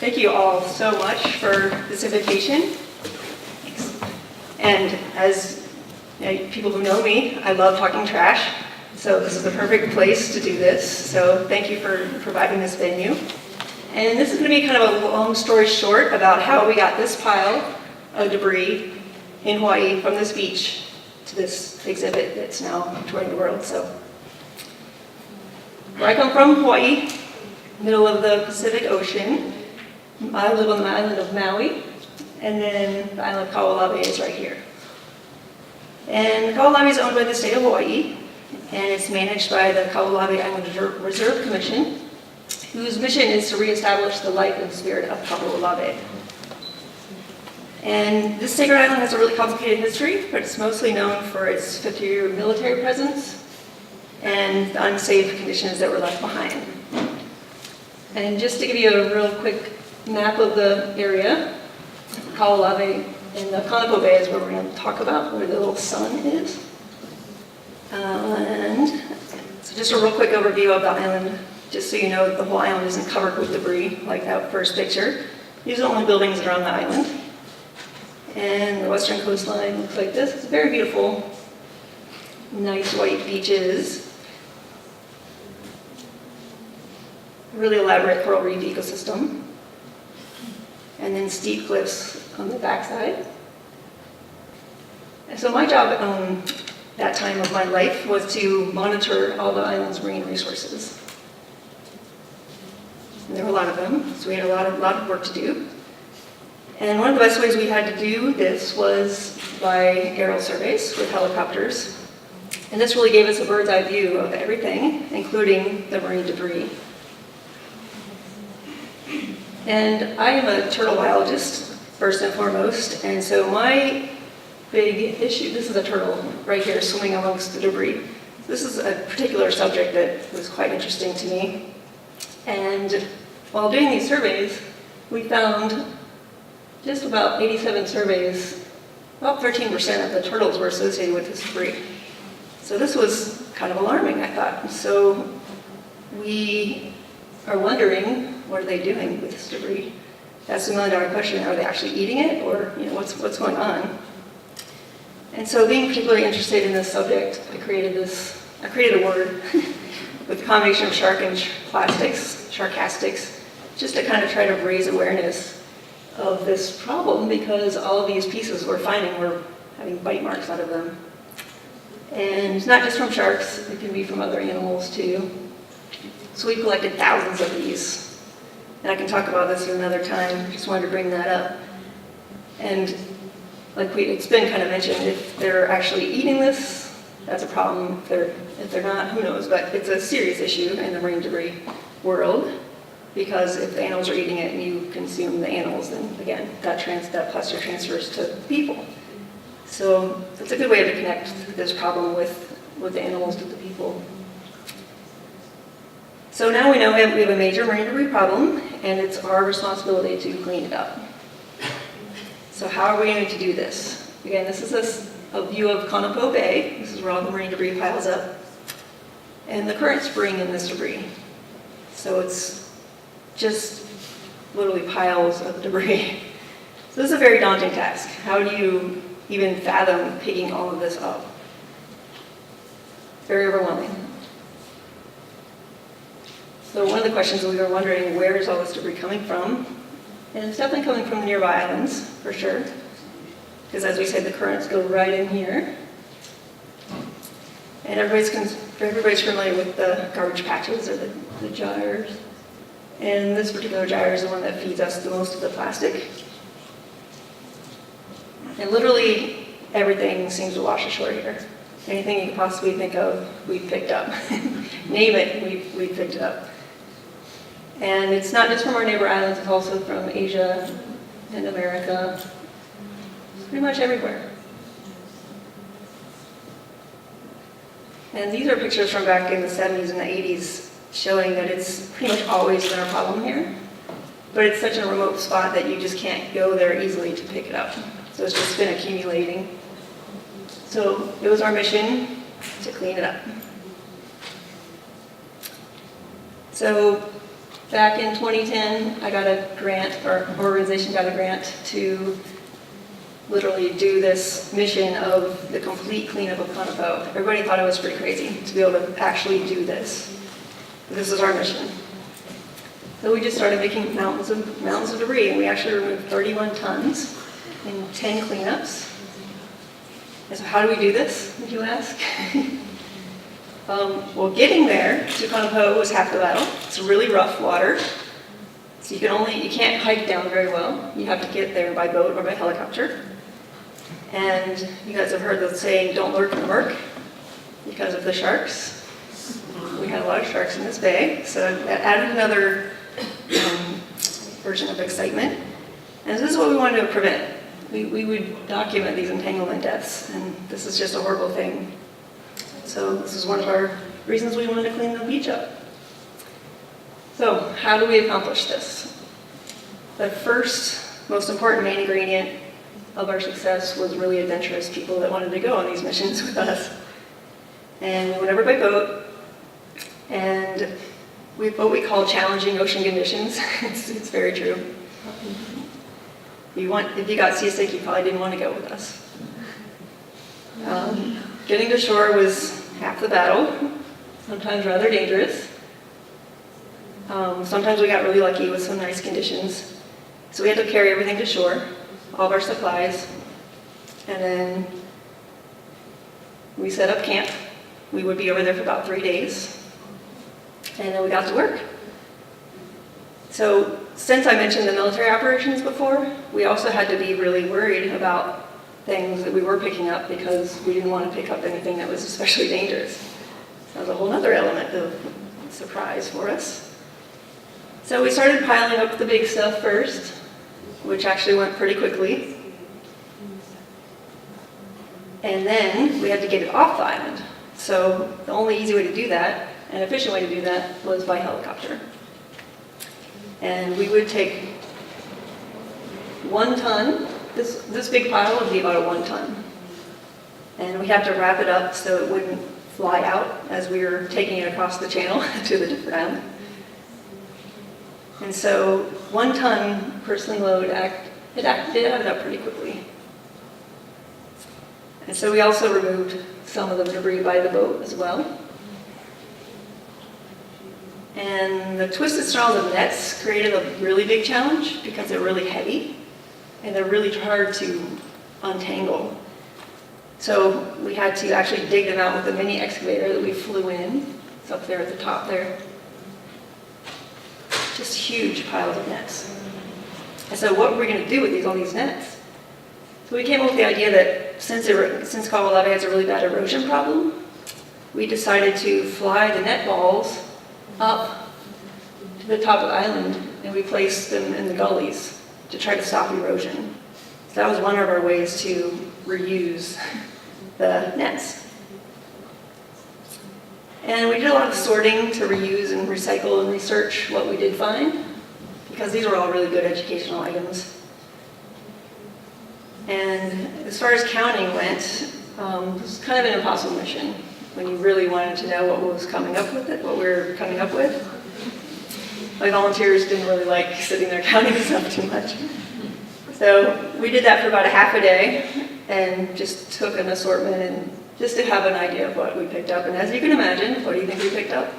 Thank you all so much for this invitation. Thanks. And as people who know me, I love talking trash, so this is the perfect place to do this. So thank you for providing this venue. And this is going to be kind of a long story short about how we got this pile of debris in Hawaii from this beach to this exhibit that's now touring the world. So where I come from, Hawaii, middle of the Pacific Ocean. I live on the island of Maui, and then the island of Kaho'olawe is right here. And Kaho'olawe is owned by the state of Hawaii, and it's managed by the Kaho'olawe Island Reserve Commission, whose mission is to reestablish the life and spirit of Kaho'olawe. And this sacred island has a really complicated history, but it's mostly known for its 50-year military presence and the unsafe conditions that were left behind. And just to give you a real quick map of the area, Kaho'olawe and the Kanopo Bay is where we're going to talk about, where the little sun is. And so just a real quick overview of the island, just so you know the whole island isn't covered with debris like that first picture. These are the only buildings that are on the island. And the western coastline looks like this. It's very beautiful, nice white beaches. Really elaborate coral reef ecosystem. And then steep cliffs on the backside. And so my job that time of my life was to monitor all the island's marine resources. And there were a lot of them, so we had a lot of work to do. And one of the best ways we had to do this was by aerial surveys with helicopters. And this really gave us a bird's eye view of everything, including the marine debris. And I am a turtle biologist, first and foremost, and so my big issue, this is a turtle right here swimming amongst the debris. This is a particular subject that was quite interesting to me. And while doing these surveys, we found just about 87 surveys, about 13% of the turtles were associated with this debris. So this was kind of alarming, I thought. So we are wondering, what are they doing with this debris? That's the million-dollar question. Are they actually eating it, or what's going on? And so, being particularly interested in this subject, I created a word with a combination of shark and plastics, Sharkastics, just to kind of try to raise awareness of this problem, because all of these pieces we're finding were having bite marks out of them. And not just from sharks, it can be from other animals too. So we collected thousands of these. And I can talk about this at another time, just wanted to bring that up. And it's been kind of mentioned, if they're actually eating this, that's a problem. If they're not, who knows? But it's a serious issue in the marine debris world, because if the animals are eating it and you consume the animals, then again, that plastic transfers to people. So it's a good way to connect this problem with the animals to the people. So now we know we have a major marine debris problem, and it's our responsibility to clean it up. So how are we going to do this? Again, this is a view of Kanopo Bay. This is where all the marine debris piles up. And the currents bring in this debris. So it's just literally piles of debris. So this is a very daunting task. How do you even fathom picking all of this up? Very overwhelming. So one of the questions we were wondering, where is all this debris coming from? And it's definitely coming from the nearby islands, for sure. Because as we said, the currents go right in here. And everybody's familiar with the garbage patches, or the gyres. And this particular gyre is the one that feeds us the most of the plastic. And literally everything seems to wash ashore here. Anything you could possibly think of, we've picked up. Name it, we've picked it up. And it's not just from our neighbor islands, it's also from Asia and America. It's pretty much everywhere. And these are pictures from back in the 70s and the 80s showing that it's pretty much always been a problem here. But it's such a remote spot that you just can't go there easily to pick it up. So it's just been accumulating. So it was our mission to clean it up. So back in 2010, I got a grant, our organization got a grant to literally do this mission of the complete cleanup of Kanapo. Everybody thought it was pretty crazy to be able to actually do this. This is our mission. So we just started making mountains of debris, and we actually removed 31 tons in 10 cleanups. And so how do we do this, if you ask? Well, getting there to Kanapo was half the battle. It's really rough water, so you can't hike down very well. You have to get there by boat or by helicopter. And you guys have heard the saying, don't lurk in the murk, because of the sharks. We had a lot of sharks in this bay, so that added another version of excitement. And this is what we wanted to prevent. We would document these entanglement deaths, and this is just a horrible thing. So this is one of our reasons we wanted to clean the beach up. So how do we accomplish this? The first, most important main ingredient of our success was really adventurous people that wanted to go on these missions with us. And we went over by boat, and what we call challenging ocean conditions. It's very true. If you got seasick, you probably didn't want to go with us. Getting to shore was half the battle, sometimes rather dangerous. Sometimes we got really lucky with some nice conditions. So we had to carry everything to shore, all of our supplies, and then we set up camp. We would be over there for about 3 days, and then we got to work. So since I mentioned the military operations before, we also had to be really worried about things that we were picking up because we didn't want to pick up anything that was especially dangerous. That was a whole other element of surprise for us. So we started piling up the big stuff first, which actually went pretty quickly. And then we had to get it off the island. So the only easy way to do that, and efficient way to do that, was by helicopter. And we would take 1 ton. This big pile would be about a 1 ton. And we had to wrap it up so it wouldn't fly out as we were taking it across the channel to the different island. And so 1 ton per sling load, it added up pretty quickly. And so we also removed some of the debris by the boat as well. And the twisted snarls of nets created a really big challenge because they're really heavy and they're really hard to untangle. So we had to actually dig them out with a mini excavator that we flew in. It's up there at the top there. Just huge piles of nets. And so what were we going to do with all these nets? So we came up with the idea that since Kaho'olawe has a really bad erosion problem, we decided to fly the net balls up to the top of the island, and we placed them in the gullies to try to stop erosion. So that was one of our ways to reuse the nets. And we did a lot of sorting to reuse and recycle and research what we did find, because these were all really good educational items. And as far as counting went, it was kind of an impossible mission when you really wanted to know what we were coming up with. My volunteers didn't really like sitting there counting stuff too much. So we did that for about a half a day and just took an assortment and just to have an idea of what we picked up. And as you can imagine, what do you think we picked up?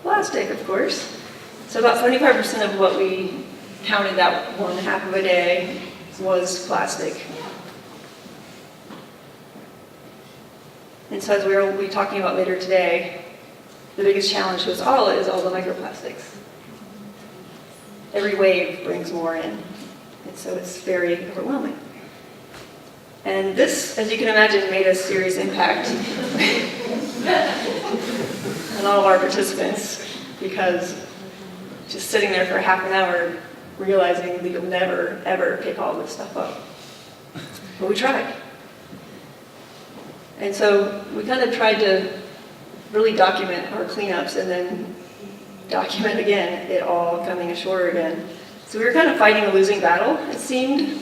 Plastic, of course. So about 75% of what we counted that 1/2 of a day was plastic. And so as we'll be talking about later today, the biggest challenge to us all is all the microplastics. Every wave brings more in, and so it's very overwhelming. And this, as you can imagine, made a serious impact on all of our participants, because just sitting there for half an hour realizing that you'll never, ever pick all this stuff up. But we tried. And so we kind of tried to really document our cleanups and then document again it all coming ashore again. So we were kind of fighting a losing battle, it seemed.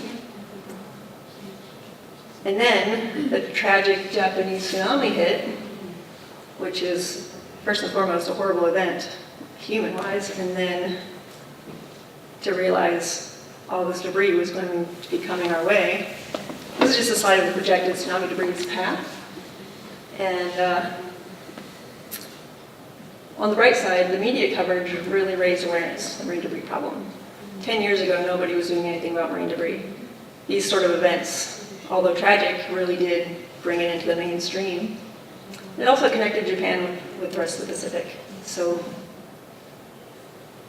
And then the tragic Japanese tsunami hit, which is first and foremost a horrible event, human-wise, and then to realize all this debris was going to be coming our way. This is just a slide of the projected tsunami debris path. And on the right side, the media coverage really raised awareness of the marine debris problem. 10 years ago, nobody was doing anything about marine debris. These sort of events, although tragic, really did bring it into the mainstream. It also connected Japan with the rest of the Pacific, so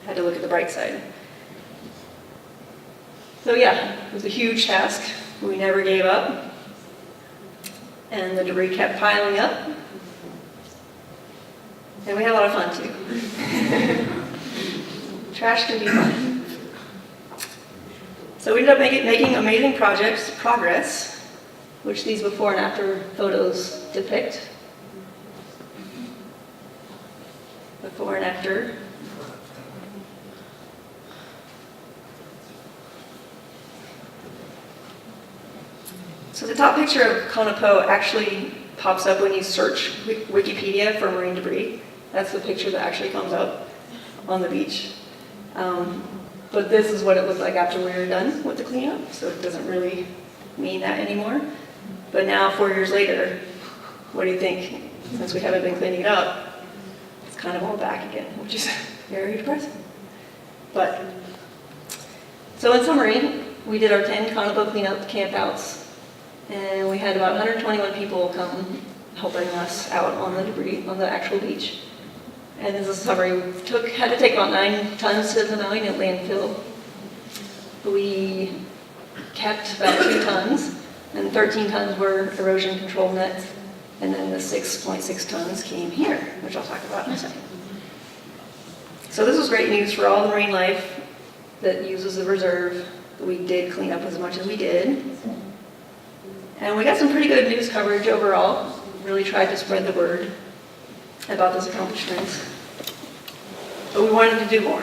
had to look at the bright side. So yeah, it was a huge task. We never gave up, and the debris kept piling up, and we had a lot of fun too. Trash can be fun. So we ended up making amazing progress, which these before and after photos depict. Before and after. So the top picture of Kona Po actually pops up when you search Wikipedia for marine debris. That's the picture that actually comes up on the beach. But this is what it looked like after we were done with the cleanup, so it doesn't really mean that anymore. But now, 4 years later, what do you think? Since we haven't been cleaning it up, it's kind of all back again, which is very depressing. But, so in summary, we did our 10 Kona Po cleanup campouts, and we had about 121 people come helping us out on the debris, on the actual beach. And as a summary, we had to take about 9 tons to the Maui landfill. We kept about 2 tons, and 13 tons were erosion control nets, and then the 6.6 tons came here, which I'll talk about in a second. So this was great news for all the marine life that uses the reserve. We did clean up as much as we did. And we got some pretty good news coverage overall. Really tried to spread the word about this accomplishment. But we wanted to do more.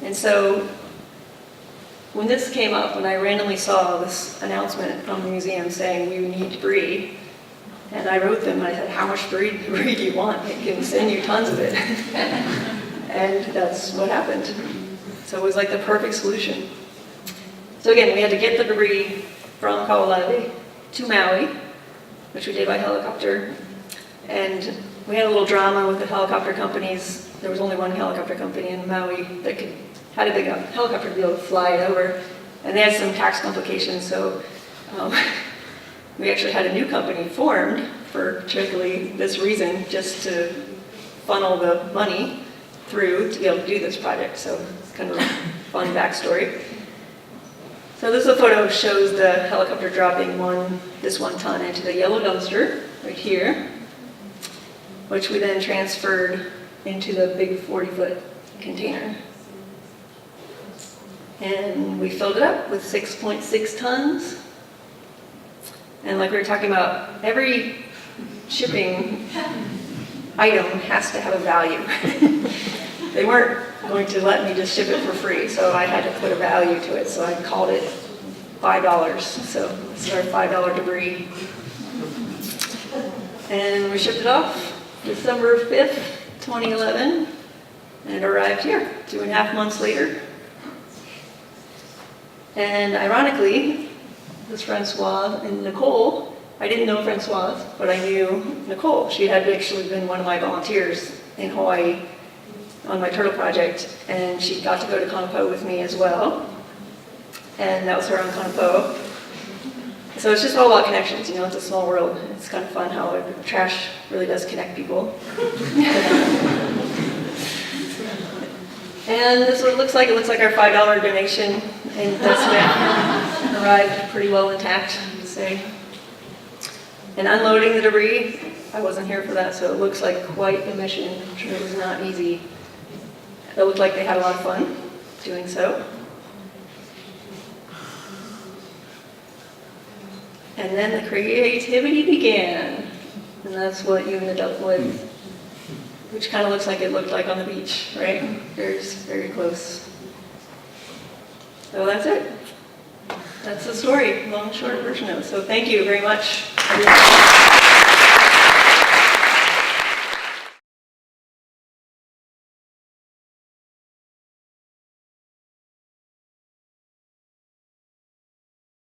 And so when this came up, when I randomly saw this announcement from the museum saying we need debris, and I wrote them and I said, how much debris do you want? I can send you tons of it. And that's what happened. So it was like the perfect solution. So again, we had to get the debris from Kaolai to Maui, which we did by helicopter. And we had a little drama with the helicopter companies. There was only one helicopter company in Maui that had a big helicopter to be able to fly it over. And they had some tax complications, so we actually had a new company formed for particularly this reason, just to funnel the money through to be able to do this project. So it's kind of a fun backstory. So this photo shows the helicopter dropping this 1 ton into the yellow dumpster right here, which we then transferred into the big 40-foot container. And we filled it up with 6.6 tons. And like we were talking about, every shipping item has to have a value. They weren't going to let me just ship it for free, so I had to put a value to it. So I called it $5. So this is our $5 debris. And we shipped it off December 5th, 2011, and it arrived here 2.5 months later. And ironically, this Francoise and Nicole, I didn't know Francoise, but I knew Nicole. She had actually been one of my volunteers in Hawaii on my turtle project, and she got to go to Kona Po with me as well. And that was her on Kona Po. So it's just all about connections, you know, it's a small world. It's kind of fun how trash really does connect people. And this is what it looks like. It looks like our $5 donation investment arrived pretty well intact, I would say. And unloading the debris, I wasn't here for that, so it looks like quite a mission. I'm sure it was not easy. It looked like they had a lot of fun doing so. And then the creativity began. And that's what you ended up with, which kind of looks like it looked like on the beach, right? Very close. So that's it. That's the story, long, short version of it. So thank you very much.